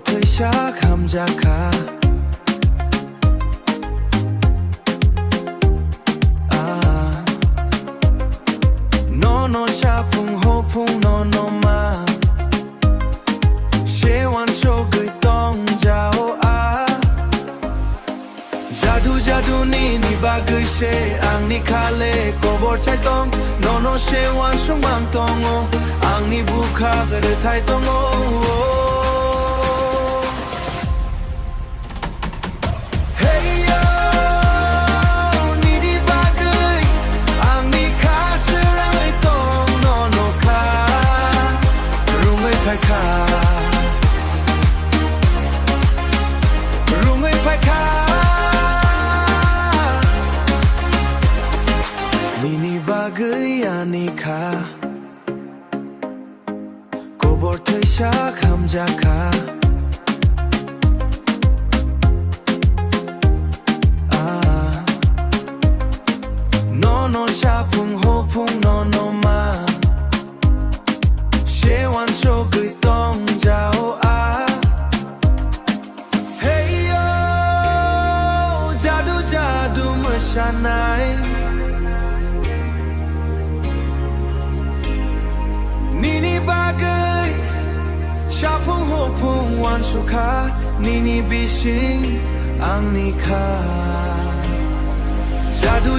thầy xa khám giá khá no xa phung hô phung no ma she wan cho gửi tông giao jadu ni ba gửi she ang ni khale ko bor chai tong no she wan sung mang tong ang ni bu kha gre thai tong Mini bagay ani ka Kobor thai sha kham ja ka No sha phung ho phung no ma She wan cho gửi tong jao Hey yo Jadu ma sha nai Nini bagay Sha phung ho phung wan sukha Nini bising ang nikha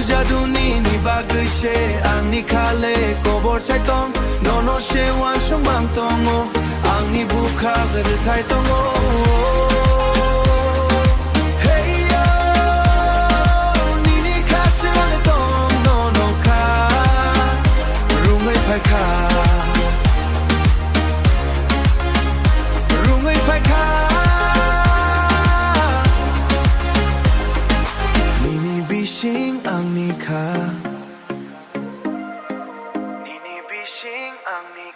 Jadu nini bagay she ang nikha le Kobor chai tong no she wan sung bang tong Ang ni bukha gare thai tong Hey yo Nini kha she le tong no kha Rungai phai kha Nini bising ang nikha Nini bising ang nikha